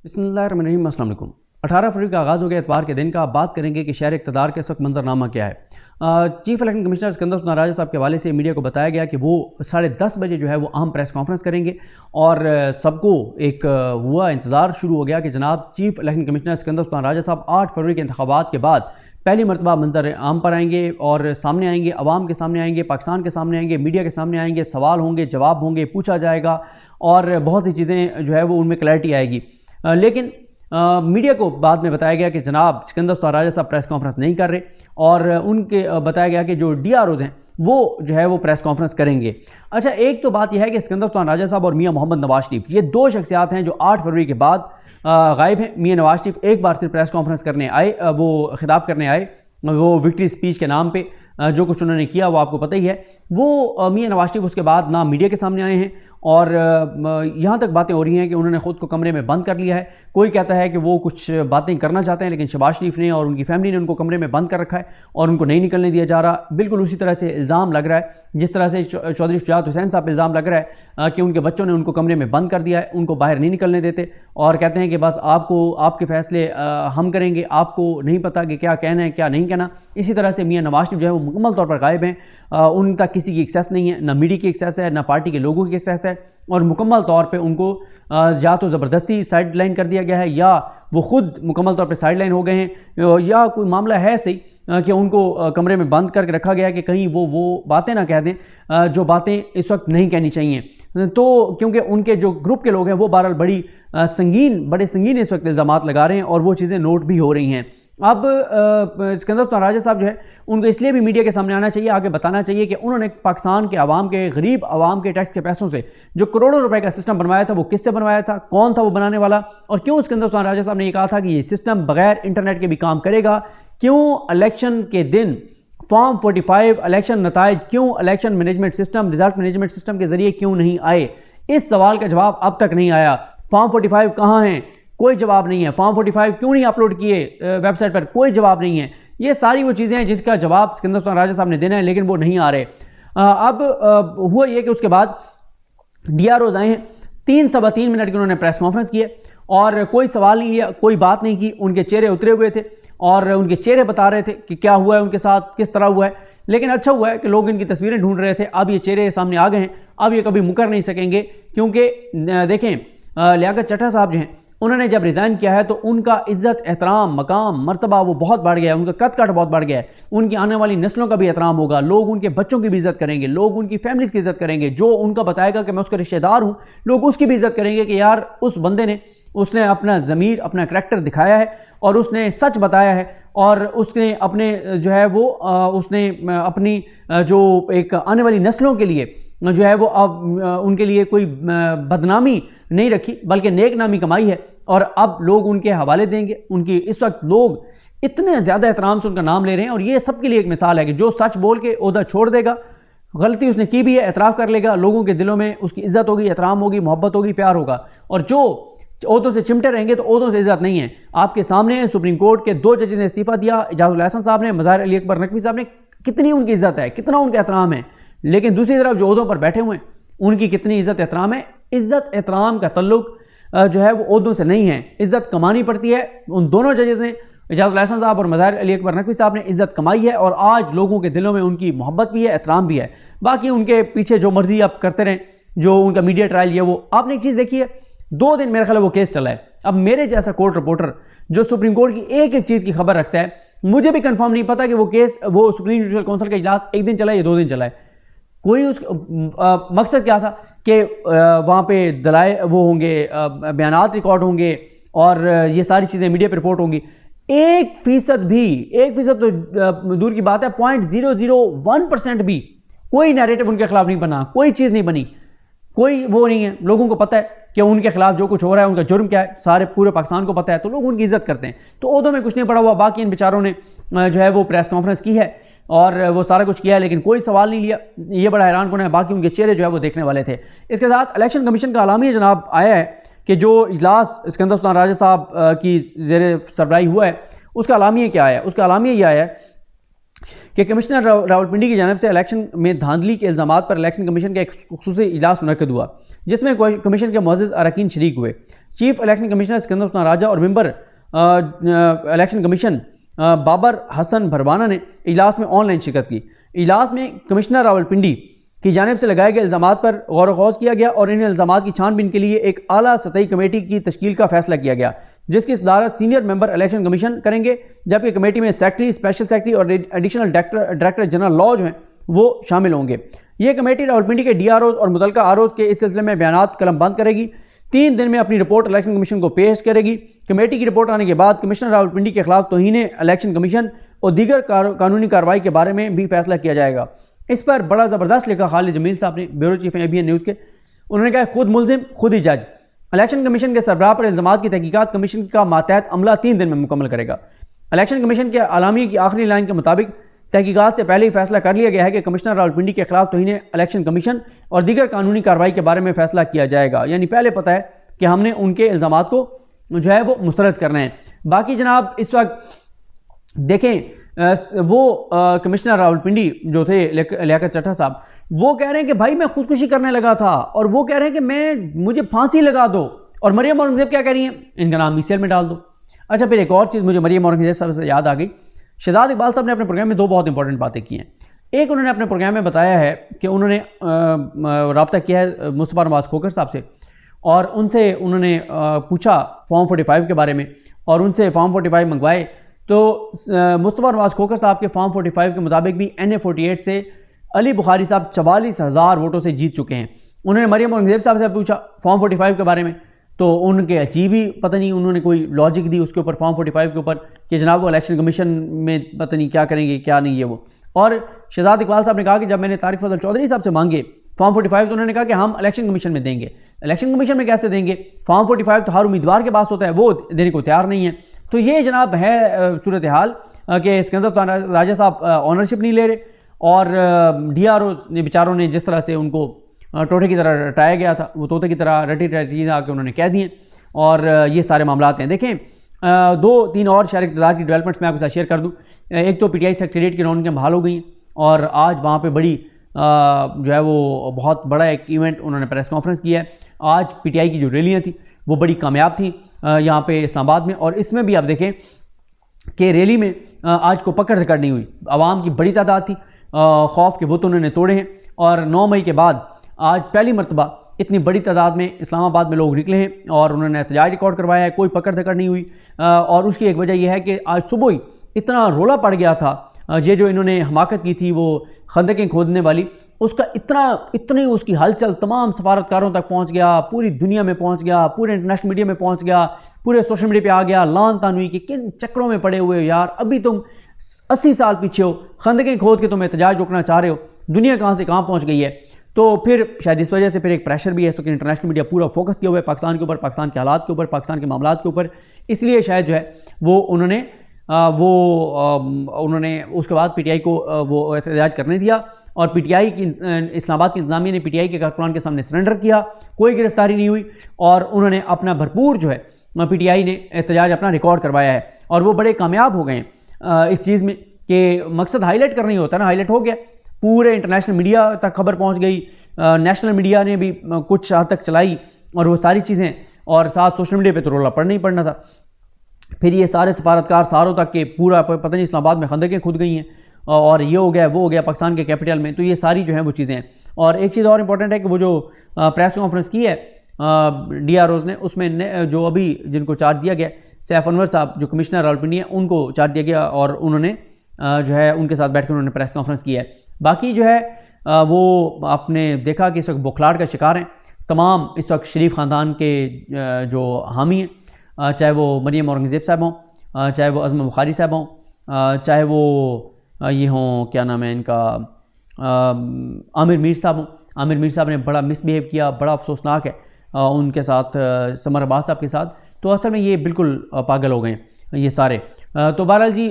बिस्मिल्लाहिर्रहमानिर्रहीम। अस्सलाम वालेकुम। 18 फरवरी का आगाज़ हो गया इतवार के दिन का। बात करेंगे कि शहर इक़्तिदार के इस वक्त मंजरनामा क्या है। Chief election commissioner Sikandar Sultan Raja साहब के हवाले से मीडिया को बताया गया कि वो 10:30 बजे जो है वो अहम प्रेस कॉन्फ्रेंस करेंगे और सबको एक हुआ इंतज़ार शुरू हो गया कि जनाब chief election commissioner Sikandar Sultan Raja साहब 8 फरवरी के इंतखाबात के बाद पहली मरतबा मंजर आम पर आएंगे और सामने आएंगे, अवाम के सामने आएंगे, पाकिस्तान के सामने आएंगे, मीडिया के सामने आएंगे, सवाल होंगे, जवाब होंगे, पूछा जाएगा और बहुत सी चीज़ें जो है वो उनमें क्लैरिटी आएगी। लेकिन मीडिया को बाद में बताया गया कि जनाब सिकंदर सुल्तान राजा साहब प्रेस कॉन्फ्रेंस नहीं कर रहे और उनके बताया गया कि जो DROs हैं वो जो है वो प्रेस कॉन्फ्रेंस करेंगे। अच्छा, एक तो बात यह है कि सिकंदर सुल्तान राजा साहब और मियां मोहम्मद नवाज शरीफ, ये दो शख्सियात हैं जो 8 फरवरी के बाद गायब हैं। मियां नवाज शरीफ एक बार सिर्फ प्रेस कॉन्फ्रेंस करने आए, वो खिताब करने आए, वो विक्ट्री स्पीच के नाम पे जो कुछ उन्होंने किया वो आपको पता ही है। वो मियां नवाज शरीफ उसके बाद ना मीडिया के सामने आए हैं और यहाँ तक बातें हो रही हैं कि उन्होंने ख़ुद को कमरे में बंद कर लिया है। कोई कहता है कि वो कुछ बातें करना चाहते हैं लेकिन शहबाज शरीफ ने और उनकी फैमिली ने उनको कमरे में बंद कर रखा है और उनको नहीं निकलने दिया जा रहा। बिल्कुल उसी तरह से इल्ज़ाम लग रहा है जिस तरह से चौधरी शुजात हुसैन साहब पर इल्ज़ाम लग रहा है कि उनके बच्चों ने उनको कमरे में बंद कर दिया है, उनको बाहर नहीं निकलने देते और कहते हैं कि बस आपको आपके फ़ैसले हम करेंगे, आपको नहीं पता कि क्या कहना है क्या नहीं कहना। इसी तरह से मियां नवाज शरीफ जो है वो मुकम्मल तौर पर गायब हैं। उन तक किसी की एक्सेस नहीं है, ना मीडिया की एक्सेस है, ना पार्टी के लोगों की एक्सेस है और मुकम्मल तौर पे उनको या तो ज़बरदस्ती साइड लाइन कर दिया गया है या वो ख़ुद मुकम्मल तौर पे साइड लाइन हो गए हैं या कोई मामला है सही कि उनको कमरे में बंद करके रखा गया है कि कहीं वो बातें ना कह दें जो बातें इस वक्त नहीं कहनी चाहिए। तो क्योंकि उनके जो ग्रुप के लोग हैं वो बहरहाल बड़े संगीन इस वक्त इल्ज़ामात लगा रहे हैं और वो चीज़ें नोट भी हो रही हैं। अब सिकंदर सुल्तान राजा साहब जो है उनको इसलिए भी मीडिया के सामने आना चाहिए, आगे बताना चाहिए कि उन्होंने पाकिस्तान के आवाम के, गरीब आवाम के टैक्स के पैसों से जो करोड़ों रुपए का सिस्टम बनवाया था वो किससे बनवाया था, कौन था वो बनाने वाला और क्यों सिकंदर सुल्तान राजा साहब ने ये कहा था कि ये सिस्टम बगैर इंटरनेट के भी काम करेगा। क्यों इलेक्शन के दिन फॉर्म 45 इलेक्शन नताइज, क्यों election management system, result management system के जरिए क्यों नहीं आए, इस सवाल का जवाब अब तक नहीं आया। फॉर्म 45 कहाँ हैं, कोई जवाब नहीं है। फॉर्म 45 क्यों नहीं अपलोड किए वेबसाइट पर, कोई जवाब नहीं है। ये सारी वो चीज़ें हैं जिनका जवाब सिकंदर सुल्तान राजा साहब ने देना है लेकिन वो नहीं आ रहे। अब हुआ ये कि उसके बाद DROs आए हैं, 3-3.25 मिनट की उन्होंने प्रेस कॉन्फ्रेंस की और कोई सवाल नहीं किया, कोई बात नहीं की। उनके चेहरे उतरे हुए थे और उनके चेहरे बता रहे थे कि क्या हुआ है उनके साथ, किस तरह हुआ है। लेकिन अच्छा हुआ है कि लोग इनकी तस्वीरें ढूंढ रहे थे, अब ये चेहरे सामने आ गए हैं, अब ये कभी मुकर नहीं सकेंगे। क्योंकि देखें लियाकत चड्ढा साहब जो हैं उन्होंने जब रिज़ाइन किया है तो उनका इज़्ज़त, एहतराम, मकाम, मर्तबा वो बहुत बढ़ गया है, उनका कद काठ बहुत बढ़ गया है। उनकी आने वाली नस्लों का भी एहतराम होगा, लोग उनके बच्चों की भी इज़्ज़त करेंगे, लोग उनकी फैमिलीज़ की इज़्ज़त करेंगे। जो उनका बताएगा कि मैं उसका रिश्तेदार हूँ, लोग उसकी भी इज़्ज़त करेंगे कि यार उस बंदे ने, उसने अपना ज़मीर, अपना करैक्टर दिखाया है और उसने सच बताया है और उसने अपने जो है वो उसने अपनी जो एक आने वाली नस्लों के लिए जो है वो अब उनके लिए कोई बदनामी नहीं रखी बल्कि नेक नामी कमाई है और अब लोग उनके हवाले देंगे। उनकी इस वक्त लोग इतने ज़्यादा एहतराम से उनका नाम ले रहे हैं और ये सबके लिए एक मिसाल है कि जो सच बोल के ओहदा छोड़ देगा, गलती उसने की भी है एतराफ़ कर लेगा, लोगों के दिलों में उसकी इज़्ज़त होगी, एहतराम होगी, मोहब्बत होगी, प्यार होगा। और जो ओहदों से चिमटे रहेंगे तो ओहदों से इज़्ज़त नहीं है। आपके सामने सुप्रीम कोर्ट के 2 जजेस ने इस्तीफ़ा दिया, इजाज़ुल हसन साहब ने, मज़ाहिर अली अकबर नकवी साहब ने। कितनी उनकी इज़्ज़त है, कितना उनका एहतराम है। लेकिन दूसरी तरफ जो ओहदों पर बैठे हुए हैं उनकी कितनी इज़्ज़त एहतराम है। इज़्ज़त एहतराम का तल्लुक जो है वो ओहदों से नहीं है, इज़्ज़त कमानी पड़ती है। उन दोनों जजेस ने, इजाज़ुल हसन साहब और मज़ाहिर अली अकबर नकवी साहब ने इज़्ज़त कमाई है और आज लोगों के दिलों में उनकी मोहब्बत भी है, एहतराम भी है। बाकी उनके पीछे जो मर्जी आप करते रहें, जो उनका मीडिया ट्रायल ये वो, आपने एक चीज़ देखी है, 2 दिन मेरे ख्याल वो केस चला है। अब मेरे जैसा कोर्ट रिपोर्टर जो सुप्रीम कोर्ट की एक एक चीज़ की खबर रखता है, मुझे भी कंफर्म नहीं पता कि वो केस, वो सुप्रीम जुडिशल काउंसिल का इजलास 1 दिन चला है या 2 दिन चला है। कोई उस मकसद क्या था कि वहाँ पे दलाए वो होंगे, बयानात रिकॉर्ड होंगे और ये सारी चीज़ें मीडिया पर रिपोर्ट होंगी। 1% तो दूर की बात है, 0.001% भी कोई नैरेटिव उनके खिलाफ नहीं बना, कोई चीज़ नहीं बनी, कोई वो नहीं है। लोगों को पता है कि उनके खिलाफ जो कुछ हो रहा है, उनका जुर्म क्या है, सारे पूरे पाकिस्तान को पता है, तो लोग उनकी इज्जत करते हैं। तो ओहदों में कुछ नहीं पड़ा हुआ। बाकी इन बेचारों ने जो है वो प्रेस कॉन्फ्रेंस की है और वो सारा कुछ किया है लेकिन कोई सवाल नहीं लिया। ये बड़ा हैरान कौन है। बाकी उनके चेहरे जो है वो देखने वाले थे। इसके साथ इलेक्शन कमीशन का अलामिया जनाब आया है कि जो इजलास सिकंदर सुल्तान राजा साहब की ज़ेरे सरबराही हुआ है उसका अलामिया क्या आया। उसका अलामिया यह आया है कि कमिश्नर रावलपिंडी की जानिब से इलेक्शन में धांधली के इल्ज़ामात पर इलेक्शन कमीशन का एक खुसूसी इजलास मुनक्किद हुआ जिसमें कमीशन के मुअज़्ज़ज़ अरकान शरीक हुए। Chief election commissioner Sikandar Usman Raja और member election commission Babar Hasan Bharwana ने इजलास में ऑनलाइन शिरकत की। इजलास में कमिश्नर रावलपिंडी की जानिब से लगाए गए इल्ज़ामात पर गौर व खौज किया गया और इन इल्ज़ामात की छानबीन के लिए एक आला सतही कमेटी की तश्कील का फैसला किया गया, जिसकी सदारत सीनियर मेंबर इलेक्शन कमीशन करेंगे, जबकि कमेटी में सेक्रेटरी, स्पेशल सेक्रेटरी और एडिशनल डायरेक्टर जनरल लॉ जो हैं वो शामिल होंगे। ये कमेटी रावलपिंडी के DROs और मुतलका ROs के इस सिलसिले में बयानात कलमबंद करेगी। 3 दिन में अपनी रिपोर्ट इलेक्शन कमीशन को पेश करेगी। कमेटी की रिपोर्ट आने के बाद कमिश्नर रावलपिंडी के खिलाफ तौहीन इलेक्शन कमीशन और दीगर कानूनी कार्रवाई के बारे में भी फैसला किया जाएगा। इस पर बड़ा ज़बरदस्त लिखा खालिद जमील साहब ने, ब्यूरो चीफ ABN न्यूज़ के। उन्होंने कहा खुद मुलजिम खुद ही जज। इलेक्शन कमीशन के सरबराह पर इल्ज़ामात की तहकीकात कमीशन का मातहत अमला 3 दिन में मुकम्मल करेगा। इलेक्शन कमीशन के आलामी की आखिरी लाइन के मुताबिक तहकीकात से पहले ही फैसला कर लिया गया है कि कमिश्नर रावलपिंडी के खिलाफ तौहीन इलेक्शन कमीशन और दीगर कानूनी कार्रवाई के बारे में फैसला किया जाएगा। यानी पहले पता है कि हमने उनके इल्ज़ामात को जो है वो मुस्तरद करना है। बाकी जनाब इस वक्त देखें वो कमिश्नर रावलपिंडी जो थे लियाकत चट्टा साहब, वो कह रहे हैं कि भाई मैं खुदकुशी करने लगा था, और वो कह रहे हैं कि मुझे फांसी लगा दो। और मरियम औरंगज़ेब क्या कह रही हैं, इनका नाम ECL में डाल दो। अच्छा, फिर एक और चीज़ मुझे मरियम औरंगज़ेब साहब से याद आ गई। शहजाद इकबाल साहब ने अपने प्रोग्राम में 2 बहुत इंपॉर्टेंट बातें की हैं। एक, उन्होंने अपने प्रोग्राम में बताया है कि उन्होंने रब्ता किया है मुस्तफ़ा नवाज़ खोखर साहब से, और उनसे उन्होंने पूछा फॉर्म 45 के बारे में, और उनसे फॉर्म 45 मंगवाए। तो मुस्तफ़ा नवाज़ खोखर साहब के फॉर्म 45 के मुताबिक भी NA 48 से अली बुखारी साहब 44,000 वोटों से जीत चुके हैं। उन्होंने मरियम औरंगज़ेब साहब से पूछा फॉर्म 45 के बारे में, तो उनके अजीब ही पता नहीं उन्होंने कोई लॉजिक दी उसके ऊपर, फॉर्म 45 के ऊपर, कि जनाब वो इलेक्शन कमीशन में पता नहीं क्या करेंगे क्या नहीं है वो। और शहजाद इकबाल साहब ने कहा कि जब मैंने तारिक फजल चौधरी साहब से मांगे फॉर्म 45, तो उन्होंने कहा कि हम इलेक्शन कमीशन में देंगे। इलेक्शन कमीशन में कैसे देंगे, फॉर्म 45 तो हर उम्मीदवार के पास होता है, वो देने को तैयार नहीं है। तो ये जनाब है सूरत हाल कि सिकंदर राजा साहब ऑनरशिप नहीं ले रहे, और DROs ने बेचारों ने जिस तरह से उनको टोटे की तरह रटाया गया था, वो तोते की तरह रटी चीज़ें आके उन्होंने कह दी हैं, और ये सारे मामलात हैं। देखें 2-3 और शहर इक़्तिदार की डेवलपमेंट्स मैं आपके साथ शेयर कर दूँ। एक तो PTI सेक्रेटेरिएट की रौनकें बहाल हो गई हैं, और आज वहाँ पे बड़ी जो है वो बहुत बड़ा एक इवेंट उन्होंने प्रेस कॉन्फ्रेंस किया है। आज PTI की जो रैलियाँ थी वो बड़ी कामयाब थी यहाँ पे इस्लामाबाद में, और इसमें भी आप देखें कि रैली में आज को पकड़ धकड़ नहीं हुई, आवाम की बड़ी तादाद थी, खौफ के बुत उन्होंने तोड़े हैं। और 9 मई के बाद आज पहली मरतबा इतनी बड़ी तादाद में इस्लामाबाद में लोग निकले हैं, और उन्होंने एहतजाज रिकॉर्ड करवाया है, कोई पकड़ धकड़ नहीं हुई। और उसकी एक वजह यह है कि आज सुबह ही इतना रोला पड़ गया था, ये जो इन्होंने हमाकत की थी वो खंदकें खोदने वाली, उसका इतनी उसकी हलचल तमाम सफारतकारों तक पहुंच गया, पूरी दुनिया में पहुंच गया, पूरे इंटरनेशनल मीडिया में पहुंच गया, पूरे सोशल मीडिया पे आ गया। लान तान हुई कि किन चक्रों में पड़े हुए हो यार, अभी तुम 80 साल पीछे हो, खंदकें खोद के तुम एहतजाज रोकना चाह रहे हो, दुनिया कहाँ से कहाँ पहुँच गई है। तो फिर शायद इस वजह से फिर एक प्रेशर भी है, कि इंटरनेशनल मीडिया पूरा फोकस किया हुआ है पाकिस्तान के ऊपर, पाकिस्तान के हालात के ऊपर, पाकिस्तान के मामलात के ऊपर, इसलिए शायद जो है वो उन्होंने उसके बाद PTI को वो एहतजाज करने दिया, और PTI की इस्लामाबाद की इंतजामिया ने PTI के कारकुनान के सामने सरेंडर किया, कोई गिरफ्तारी नहीं हुई, और उन्होंने अपना भरपूर जो है PTI ने एहतजाज अपना रिकॉर्ड करवाया है, और वो बड़े कामयाब हो गए हैं इस चीज़ में कि मकसद हाईलाइट करना ही होता है ना, हाईलाइट हो गया, पूरे इंटरनेशनल मीडिया तक खबर पहुँच गई, नेशनल मीडिया ने भी कुछ हद तक चलाई, और वो सारी चीज़ें, और साथ सोशल मीडिया पर तो रोला पड़ना ही पड़ना था। फिर ये सारे सफारतकार सारों तक के पूरा पता नहीं इस्लामाबाद में खंदकें खुद गई हैं, और ये हो गया वो हो गया पाकिस्तान के कैपिटल में। तो ये सारी जो है वो चीज़ें हैं। और एक चीज़ और इम्पॉर्टेंट है कि वो जो प्रेस कॉन्फ्रेंस की है DROs ने, उसमें जो अभी जिनको चार्ज दिया गया, सैफ अनवर साहब जो कमिश्नर रावलपिंडी है, उनको चार्ज दिया गया, और उन्होंने जो है उनके साथ बैठ कर उन्होंने प्रेस कॉन्फ्रेंस की है। बाकी जो है वो आपने देखा कि इस वक्त बुखलाड़ का शिकार हैं तमाम इस वक्त शरीफ ख़ानदान के जो हामी हैं, चाहे वो मरियम औरंगज़ेब साहब हों, चाहे वो अज़मा बुखारी साहब हों, चाहे वो ये हों क्या नाम है इनका आमिर मीर साहब हों। आमिर मीर साहब ने बड़ा मिसबिहेव किया, बड़ा अफसोसनाक है उनके साथ, समर अब्बास साहब के साथ। तो असल में ये बिल्कुल पागल हो गए हैं ये सारे। तो बहरहाल जी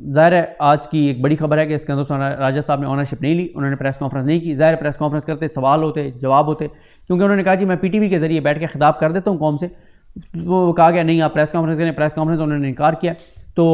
ज़ाहिर है आज की एक बड़ी खबर है कि सिकंदर राजा साहब ने ऑनरशिप नहीं ली, उन्होंने प्रेस कॉन्फ्रेंस नहीं की। ज़ाहिर प्रेस कॉन्फ्रेंस करते सवाल होते, जवाब होते, क्योंकि उन्होंने कहा जी मैं PTV के ज़रिए बैठ के खिताब कर देता हूँ कौम से। वो कहा गया नहीं आप प्रेस कॉन्फ्रेंस करें, प्रेस कॉन्फ्रेंस उन्होंने इनकार किया, तो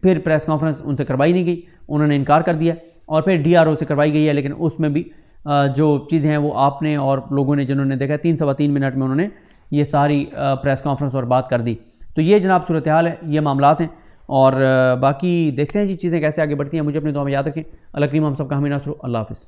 फिर प्रेस कॉन्फ्रेंस उनसे करवाई नहीं गई, उन्होंने इनकार कर दिया, और फिर DRO से करवाई गई है, लेकिन उसमें भी जो चीज़ें हैं वो आपने और लोगों ने जिन्होंने देखा 3 सवा 3 मिनट में उन्होंने ये सारी प्रेस कॉन्फ्रेंस और बात कर दी। तो ये जनाब सूरत हाल है, ये मामलात हैं। और बाकी देखते हैं जी चीज़ें कैसे आगे बढ़ती हैं। मुझे अपनी दुआ में याद रखें। अल्लाह करीम हम सब का हमें नसर। अल्लाह हाफ़िज़।